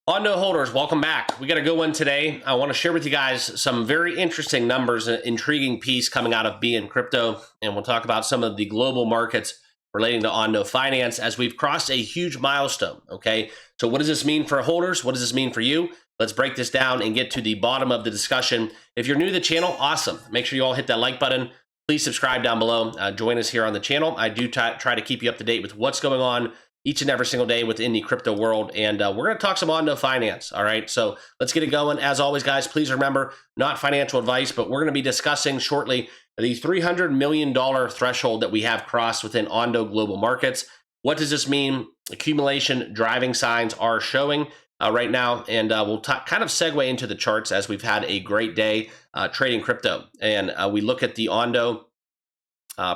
Ondo holders, welcome back. We got a good one today. I want to share with you guys some very interesting numbers, an intriguing piece coming out of BITUNIX crypto, and we'll talk about some of the global markets relating to Ondo finance as we've crossed a huge milestone. Okay, so what does this mean for holders? What does this mean for you? Let's break this down and get to the bottom of the discussion. If you're new to the channel, awesome. Make sure you all hit that like button. Please subscribe down below. Join us here on the channel. I do try to keep you up to date with what's going on each and every single day within the crypto world. And we're going to talk some Ondo finance. All right. So let's get it going. As always, guys, please remember, not financial advice, but we're going to be discussing shortly the $300 million threshold that we have crossed within Ondo global markets. What does this mean? Accumulation driving signs are showing right now. And we'll kind of segue into the charts as we've had a great day trading crypto. And we look at the Ondo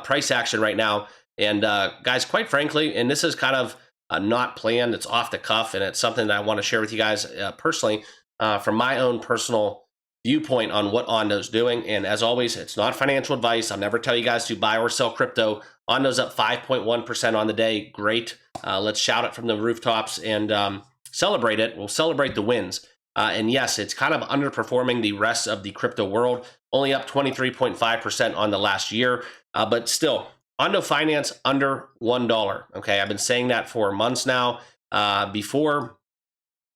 price action right now. And guys, quite frankly, and this is kind of not planned, it's off the cuff, and it's something that I want to share with you guys personally from my own personal viewpoint on what Ondo's doing. And as always, it's not financial advice. I'll never tell you guys to buy or sell crypto. Ondo's up 5.1% on the day. Great. Let's shout it from the rooftops and celebrate it. We'll celebrate the wins. And yes, it's kind of underperforming the rest of the crypto world, only up 23.5% on the last year, but still, Ondo finance under $1. Okay, I've been saying that for months now. Before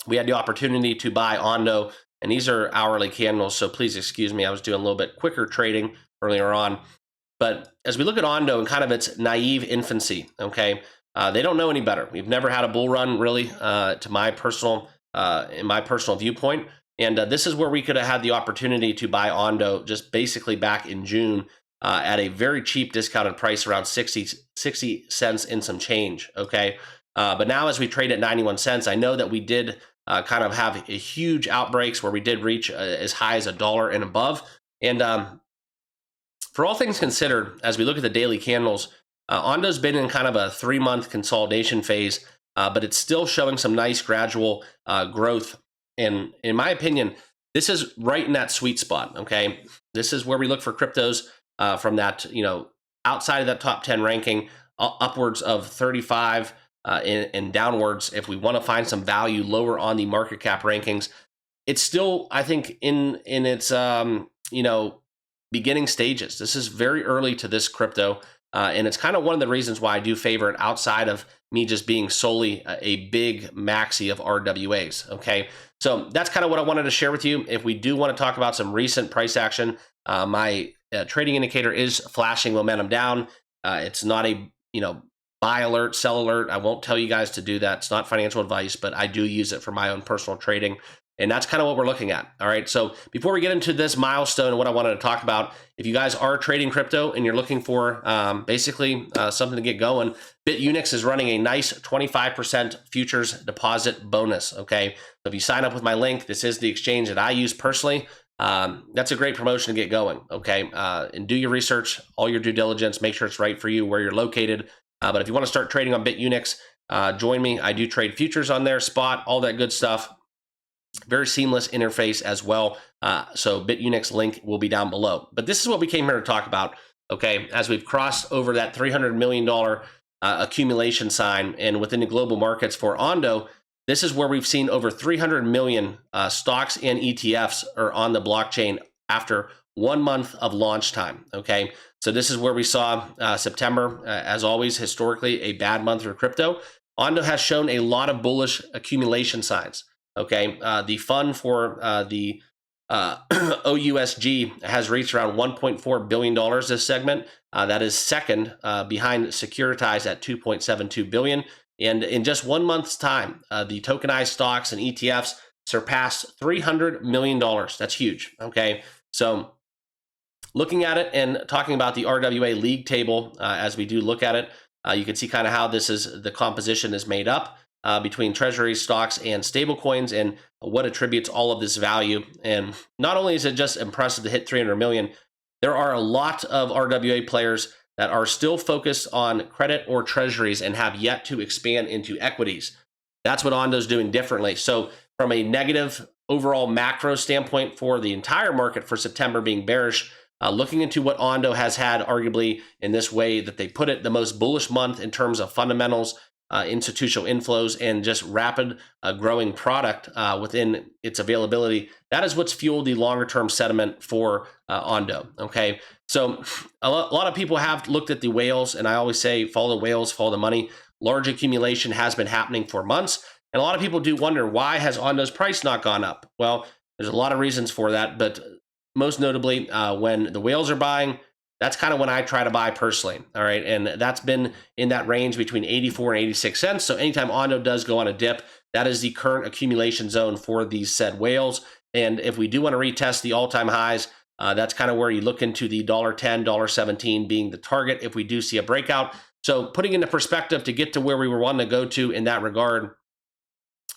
we had the opportunity to buy Ondo, and these are hourly candles, so please excuse me. I was doing a little bit quicker trading earlier on. But as we look at Ondo and kind of its naive infancy, okay, they don't know any better. We've never had a bull run, really, to my personal, in my personal viewpoint. And this is where we could have had the opportunity to buy Ondo just basically back in June. At a very cheap discounted price, around 60 cents in some change, okay? But now as we trade at 91 cents, I know that we did kind of have a huge outbreaks where we did reach as high as $1 and above. And for all things considered, as we look at the daily candles, Ondo's been in kind of a 3-month consolidation phase, but it's still showing some nice gradual growth. And in my opinion, this is right in that sweet spot, okay? This is where we look for cryptos from that, outside of that top 10 ranking, upwards of 35 and downwards. If we want to find some value lower on the market cap rankings, it's still, I think, in its, beginning stages. This is very early to this crypto. And it's kind of one of the reasons why I do favor it outside of me just being solely a big maxi of RWAs. Okay. So that's kind of what I wanted to share with you. If we do want to talk about some recent price action, my trading indicator is flashing momentum down. It's not a, buy alert, sell alert. I won't tell you guys to do that. It's not financial advice, but I do use it for my own personal trading. And that's kind of what we're looking at. All right. So before we get into this milestone and what I wanted to talk about, if you guys are trading crypto and you're looking for basically something to get going, BITUNIX is running a nice 25% futures deposit bonus. Okay. So if you sign up with my link, this is the exchange that I use personally. That's a great promotion to get going. Okay. And do your research, all your due diligence, make sure it's right for you, where you're located. But if you want to start trading on BITUNIX, join me. I do trade futures on there, spot, all that good stuff. Very seamless interface as well. So BITUNIX link will be down below. But this is what we came here to talk about. Okay. As we've crossed over that $300 million accumulation sign, and within the global markets for Ondo, this is where we've seen over 300 million stocks and ETFs are on the blockchain after 1 month of launch time. Okay, so this is where we saw September, as always, historically a bad month for crypto. Ondo has shown a lot of bullish accumulation signs. Okay, the fund for the OUSG has reached around $1.4 billion this segment. That is second behind Securitize at $2.72 billion. And in just 1 month's time, the tokenized stocks and ETFs surpassed $300 million. That's huge. Okay, so looking at it and talking about the RWA league table, as we do look at it, you can see kind of how the composition is made up between treasury stocks and stablecoins, and what attributes all of this value. And not only is it just impressive to hit 300 million, there are a lot of RWA players that are still focused on credit or treasuries and have yet to expand into equities. That's what Ondo's doing differently. So from a negative overall macro standpoint for the entire market for September being bearish, looking into what Ondo has had arguably in this way that they put it, the most bullish month in terms of fundamentals institutional inflows and just rapid growing product within its availability. That is what's fueled the longer term sentiment for Ondo. Okay, so a lot of people have looked at the whales, and I always say follow the whales, follow the money. Large accumulation has been happening for months, and a lot of people do wonder, why has Ondo's price not gone up? Well, there's a lot of reasons for that, but most notably, when the whales are buying, that's kind of when I try to buy personally. All right, and that's been in that range between 84 and 86 cents. So anytime Ondo does go on a dip, that is the current accumulation zone for these said whales. And if we do want to retest the all-time highs, that's kind of where you look into the $10, $17 being the target if we do see a breakout. So putting into perspective to get to where we were wanting to go to in that regard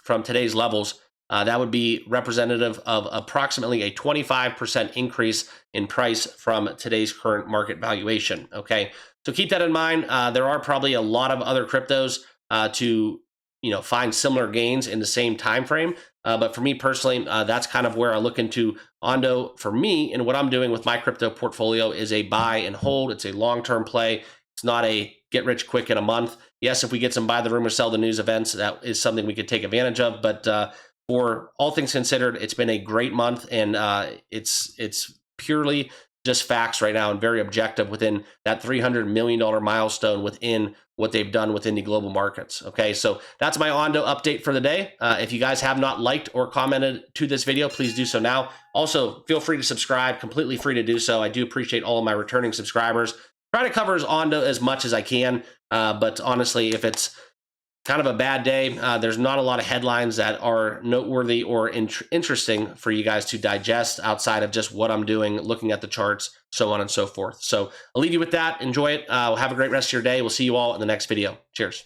from today's levels, that would be representative of approximately a 25% increase in price from today's current market valuation. Okay, so keep that in mind. There are probably a lot of other cryptos to find similar gains in the same time frame. But for me personally, that's kind of where I look into Ondo. For me, and what I'm doing with my crypto portfolio is a buy and hold. It's a long-term play. It's not a get rich quick in a month. Yes, if we get some buy the rumor, sell the news events, that is something we could take advantage of. But for all things considered, it's been a great month, and it's purely just facts right now and very objective within that $300 million milestone within what they've done within the global markets. Okay, so that's my Ondo update for the day. If you guys have not liked or commented to this video, please do so now. Also, feel free to subscribe, completely free to do so. I do appreciate all of my returning subscribers. Try to cover Ondo as much as I can, but honestly, if it's kind of a bad day, there's not a lot of headlines that are noteworthy or interesting for you guys to digest outside of just what I'm doing, looking at the charts, so on and so forth. So I'll leave you with that. Enjoy it. Have a great rest of your day. We'll see you all in the next video. Cheers.